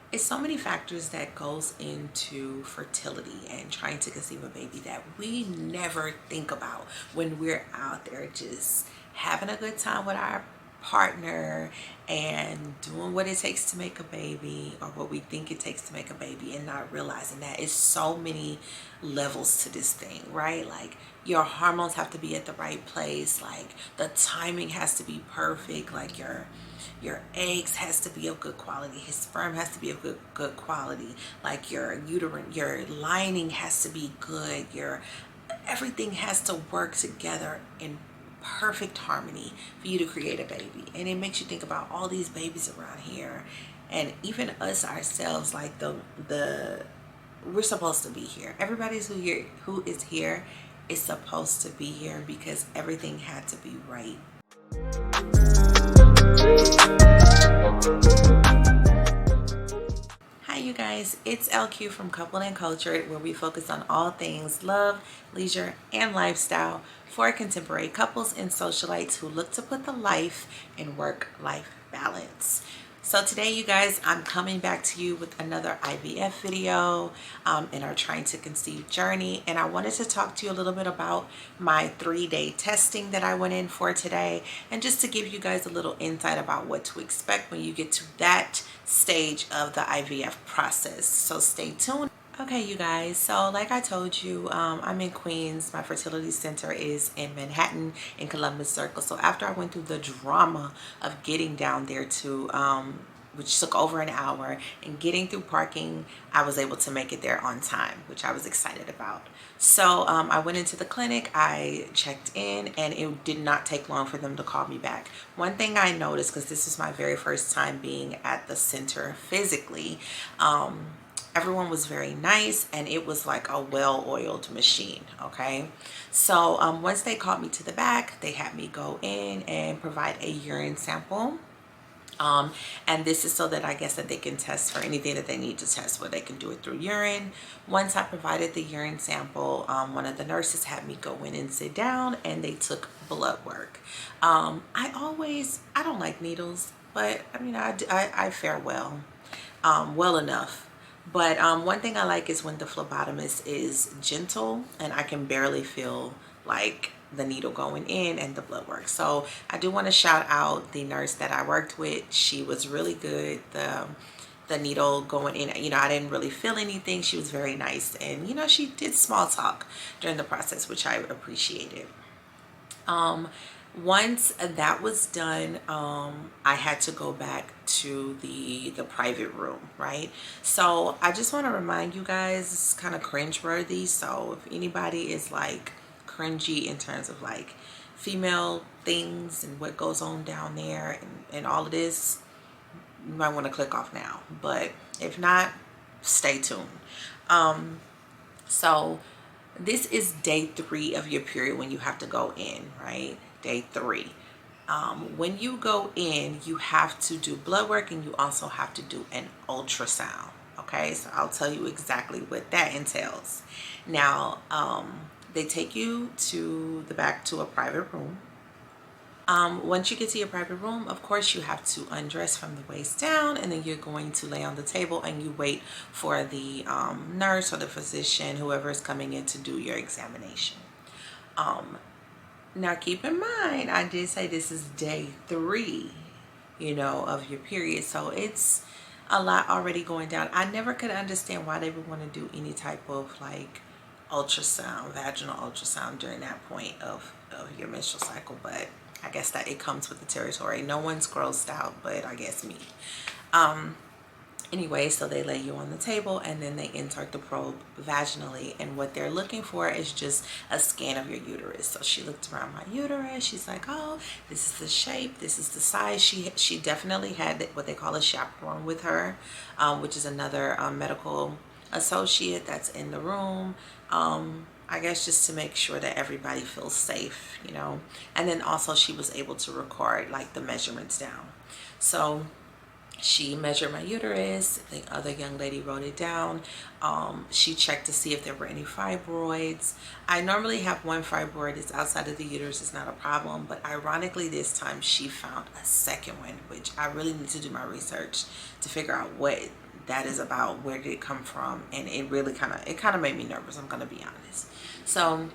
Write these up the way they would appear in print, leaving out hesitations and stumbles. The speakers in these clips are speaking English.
It's so many factors that goes into fertility and trying to conceive a baby that we never think about when we're out there just having a good time with our partner and doing what it takes to make a baby, or what we think it takes to make a baby, and not realizing that it's so many levels to this thing, right? Like, your hormones have to be at the right place, like the timing has to be perfect, like your eggs has to be of good quality, his sperm has to be of good quality, like your uterine, your lining has to be good, your everything has to work together in perfect harmony for you to create a baby. And it makes you think about all these babies around here, and even us ourselves, like the we're supposed to be here. Everybody's who is here is supposed to be here because everything had to be right. Hi, you guys. It's LQ from Coupled and Cultured, where we focus on all things love, leisure, and lifestyle for contemporary couples and socialites who look to put the life and work-life balance. So today, you guys, I'm coming back to you with another IVF video in our trying to conceive journey. And I wanted to talk to you a little bit about my 3-day testing that I went in for today, and just to give you guys a little insight about what to expect when you get to that stage of the IVF process. So stay tuned. Okay, you guys, so like I told you, I'm in Queens. My fertility center is in Manhattan in Columbus Circle. So after I went through the drama of getting down there to which took over an hour, and getting through parking, I was able to make it there on time, which I was excited about. So I went into the clinic, I checked in, and it did not take long for them to call me back. One thing I noticed, because this is my very first time being at the center physically, everyone was very nice, and it was like a well-oiled machine. Okay, so once they called me to the back, they had me go in and provide a urine sample. And this is so that I guess that they can test for anything that they need to test, where they can do it through urine. Once I provided the urine sample, one of the nurses had me go in and sit down, and they took blood work. I don't like needles, but I mean, I fare well, well enough. But one thing I like is when the phlebotomist is gentle and I can barely feel like the needle going in and the blood work. So I do want to shout out the nurse that I worked with. She was really good. The needle going in, I didn't really feel anything. She was very nice, and she did small talk during the process, which I appreciated. Once that was done, I had to go back to the private room, right? So I just want to remind you guys, it's kind of cringe-worthy. So if anybody is like cringy in terms of like female things and what goes on down there, and all of this, you might want to click off now. But if not, stay tuned. So this is day 3 of your period when you have to go in, right? Day 3. When you go in, you have to do blood work, and you also have to do an ultrasound. Okay, so I'll tell you exactly what that entails. Now, they take you to the back to a private room. Once you get to your private room, of course, you have to undress from the waist down, and then you're going to lay on the table, and you wait for the nurse or the physician, whoever is coming in to do your examination. Now, keep in mind, I did say this is day 3, of your period. So it's a lot already going down. I never could understand why they would want to do any type of like ultrasound, vaginal ultrasound during that point of your menstrual cycle. But I guess that it comes with the territory. No one's grossed out, but I guess me. Anyway, so they lay you on the table, and then they insert the probe vaginally, and what they're looking for is just a scan of your uterus. So she looked around my uterus. She's like, oh, this is the shape, this is the size. She definitely had what they call a chaperone with her, which is another medical associate that's in the room. I guess just to make sure that everybody feels safe, and then also she was able to record like the measurements down. So she measured my uterus. The other young lady wrote it down. She checked to see if there were any fibroids. I normally have one fibroid. It's outside of the uterus. It's not a problem. But ironically, this time she found a second one, which I really need to do my research to figure out what that is about where did it come from. And it really kind of made me nervous, I'm gonna be honest. So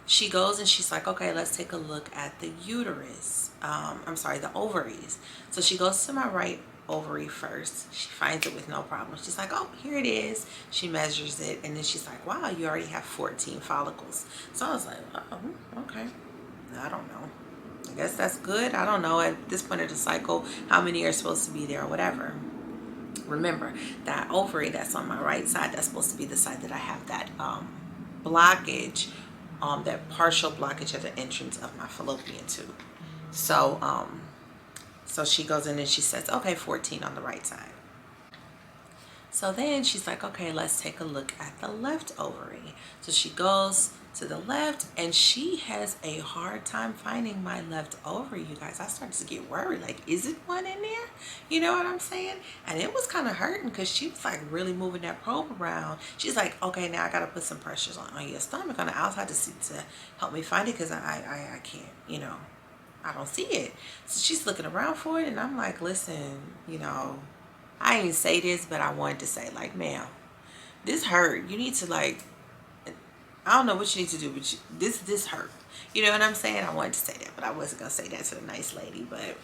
she goes and she's like, okay, let's take a look at the uterus. I'm sorry, the ovaries. So she goes to my right ovary first. She finds it with no problem. She's like, oh, here it is. She measures it, and then she's like, wow, you already have 14 follicles. So I was like, oh, okay. I don't know. I guess that's good. I don't know at this point of the cycle how many are supposed to be there or whatever. Remember, that ovary that's on my right side, that's supposed to be the side that I have that blockage, that partial blockage at the entrance of my fallopian tube. So so she goes in and she says, okay, 14 on the right side. So then she's like, okay, let's take a look at the left ovary. So she goes to the left, and she has a hard time finding my left ovary, you guys. I started to get worried, like, is it one in there? You know what I'm saying? And it was kind of hurting because she was like really moving that probe around. She's like, okay, now I got to put some pressures on your stomach on the outside to help me find it, because I can't, you know, I don't see it. So she's looking around for it, and I'm like, listen, you know, I didn't say this, but I wanted to say, like, ma'am, this hurt. You need to, like, I don't know what you need to do, but this hurt. You know what I'm saying? I wanted to say that, but I wasn't going to say that to the nice lady. But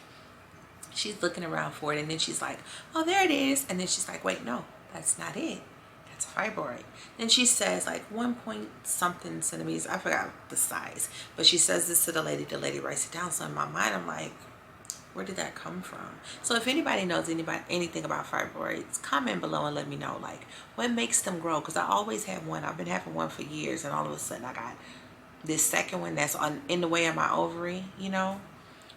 she's looking around for it, and then she's like, oh, there it is. And then she's like, wait, no, that's not it. That's a fibroid. Then she says, like, 1 point something centimeters. I forgot the size. But she says this to the lady. The lady writes it down. So in my mind, I'm like, where did that come from? So if anybody knows anything about fibroids, comment below and let me know, like, what makes them grow? Because I always had one. I've been having one for years, and all of a sudden I got this second one that's in the way of my ovary, you know.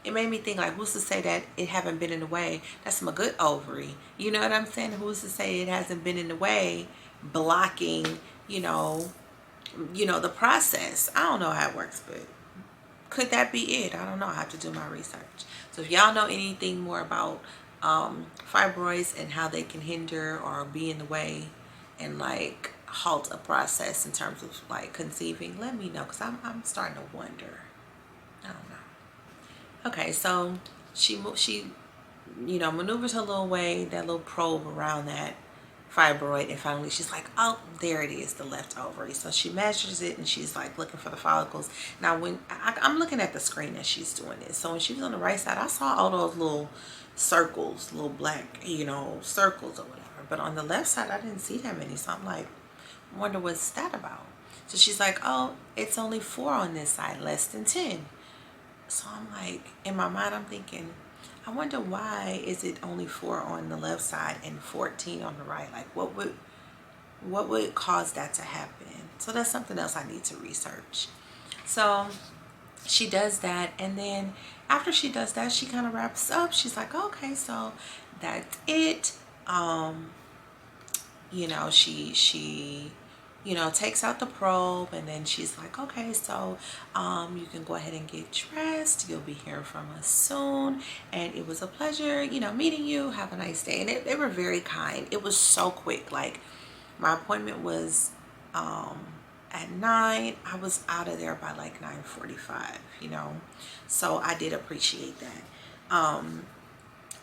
It made me think, like, who's to say that it haven't been in the way? That's my good ovary. You know what I'm saying? Who's to say it hasn't been in the way, blocking, you know, the process? I don't know how it works, but could that be it? I don't know. I have to do my research. So if y'all know anything more about fibroids and how they can hinder or be in the way and like halt a process in terms of like conceiving, let me know, because I'm starting to wonder. I don't know. Okay, so she you know, maneuvers her little way, that little probe around that fibroid, and finally she's like, oh, there it is, the left ovary. So she measures it, and she's like looking for the follicles. Now when I'm looking at the screen as she's doing this, so when she was on the right side, I saw all those little circles, little black, you know, circles or whatever, but on the left side I didn't see that many. So I'm like, I wonder what's that about. So she's like, oh, it's only 4 on this side, less than 10. So I'm like, in my mind I'm thinking, I wonder why is it only 4 on the left side and 14 on the right? Like, what would cause that to happen? So that's something else I need to research. So she does that, and then after she does that, she kind of wraps up. She's like, okay, so that's it. You know, she you know, takes out the probe, and then she's like, okay, so you can go ahead and get dressed. You'll be hearing from us soon, and it was a pleasure, you know, meeting you. Have a nice day. And they were very kind. It was so quick. Like, my appointment was at 9. I was out of there by like 9:45, you know, so I did appreciate that.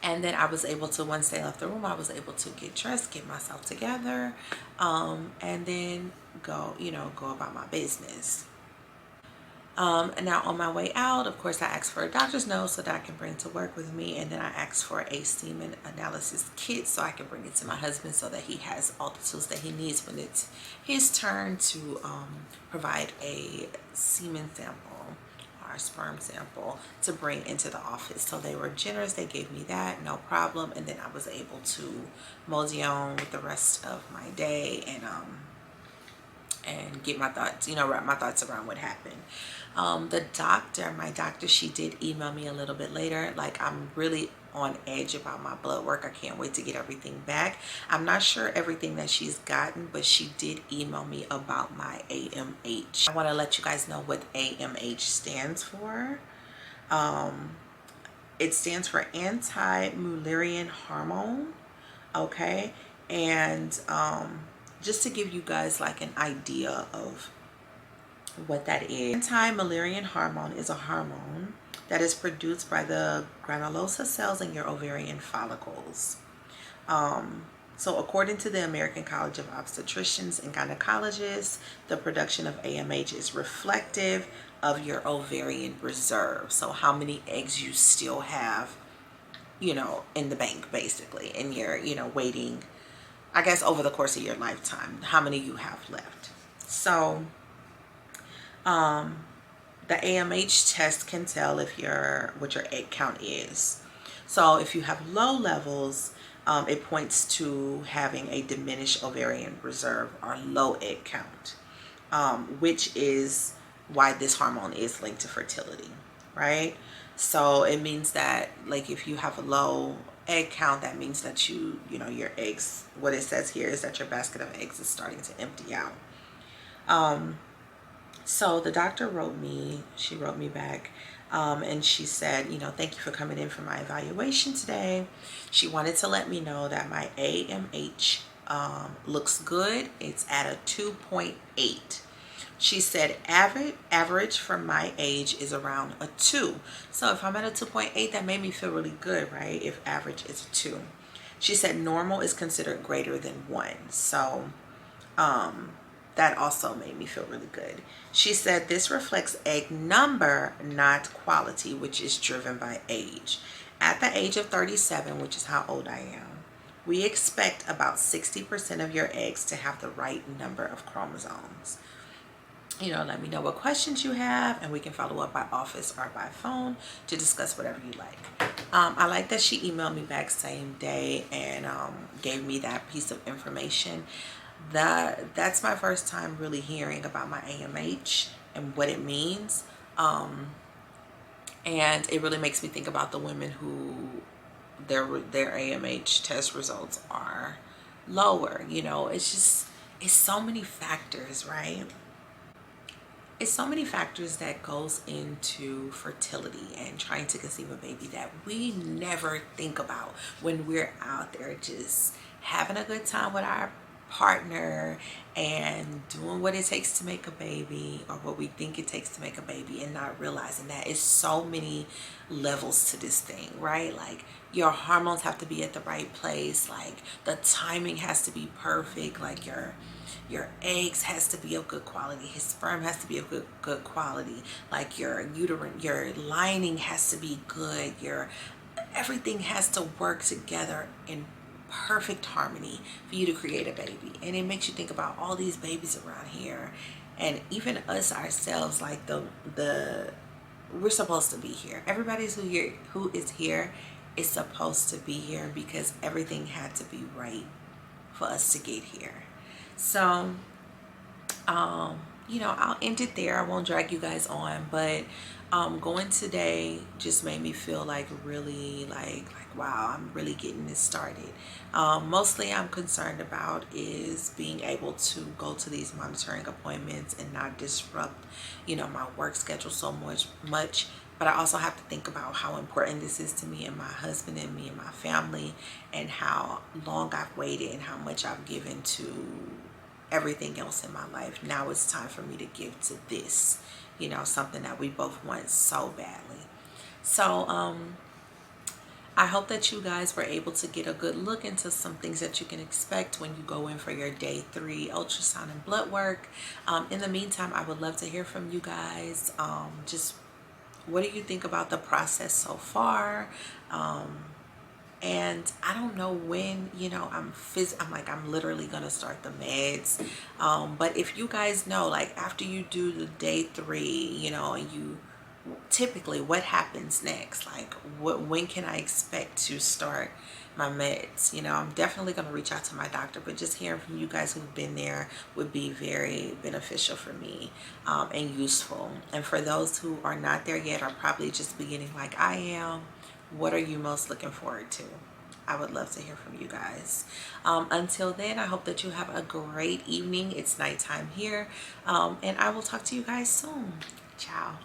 And then I was able to, once they left the room, I was able to get dressed, get myself together, and then go, you know, go about my business. And now on my way out, of course, I asked for a doctor's note so that I can bring to work with me. And then I asked for a semen analysis kit so I can bring it to my husband so that he has all the tools that he needs when it's his turn to provide a semen sample, our sperm sample, to bring into the office. So they were generous. They gave me that, no problem. And then I was able to mosey on with the rest of my day and get my thoughts, you know, wrap my thoughts around what happened. My doctor, she did email me a little bit later. Like, I'm really on edge about my blood work. I can't wait to get everything back. I'm not sure everything that she's gotten, but she did email me about my AMH. I want to let you guys know what AMH stands for. It stands for anti-Mullerian hormone. Okay, and just to give you guys like an idea of what that is. Anti-Mullerian hormone is a hormone that is produced by the granulosa cells in your ovarian follicles. So according to the American College of Obstetricians and Gynecologists, the production of AMH is reflective of your ovarian reserve. So how many eggs you still have, you know, in the bank, basically, and you're, you know, waiting, I guess, over the course of your lifetime, how many you have left. So the AMH test can tell if what your egg count is. So if you have low levels, it points to having a diminished ovarian reserve or low egg count, which is why this hormone is linked to fertility, right? So it means that, like, if you have a low egg count, that means that you know, your eggs, what it says here is that your basket of eggs is starting to empty out. So the doctor she wrote me back, and she said, you know, thank you for coming in for my evaluation today. She wanted to let me know that my AMH looks good. It's at a 2.8. She said average for my age is around a 2. So if I'm at a 2.8, that made me feel really good, right? If average is a 2. She said normal is considered greater than 1. So that also made me feel really good. She said this reflects egg number, not quality, which is driven by age. At the age of 37, which is how old I am, we expect about 60% of your eggs to have the right number of chromosomes. You know, let me know what questions you have, and we can follow up by office or by phone to discuss whatever you like. I like that she emailed me back same day and gave me that piece of information. That's my first time really hearing about my AMH and what it means. And it really makes me think about the women who their AMH test results are lower. You know, it's so many factors, right? It's so many factors that goes into fertility and trying to conceive a baby that we never think about when we're out there just having a good time with our partner and doing what it takes to make a baby, or what we think it takes to make a baby, and not realizing that it's so many levels to this thing, right? Like, your hormones have to be at the right place, like the timing has to be perfect, like your eggs has to be of good quality, his sperm has to be of good quality, like your lining has to be good, everything has to work together in perfect harmony for you to create a baby. And it makes you think about all these babies around here, and even us ourselves, like we're supposed to be here. Everybody's who is here is supposed to be here, because everything had to be right for us to get here. So you know, I'll end it there. I won't drag you guys on, but going today just made me feel like really like wow, I'm really getting this started. Mostly I'm concerned about is being able to go to these monitoring appointments and not disrupt, you know, my work schedule so much. But I also have to think about how important this is to me and my husband and me and my family, and how long I've waited and how much I've given to everything else in my life. Now it's time for me to give to this, you know, something that we both want so badly. So I hope that you guys were able to get a good look into some things that you can expect when you go in for your day 3 ultrasound and blood work. In the meantime, I would love to hear from you guys. Just what do you think about the process so far? And I don't know when, you know, I'm literally gonna start the meds. But if you guys know, like, after you do the day 3, you know, and you typically, what happens next? Like, when can I expect to start my meds? You know, I'm definitely going to reach out to my doctor, but just hearing from you guys who've been there would be very beneficial for me, and useful. And for those who are not there yet, or probably just beginning like I am, what are you most looking forward to? I would love to hear from you guys. Until then, I hope that you have a great evening. It's nighttime here, and I will talk to you guys soon. Ciao.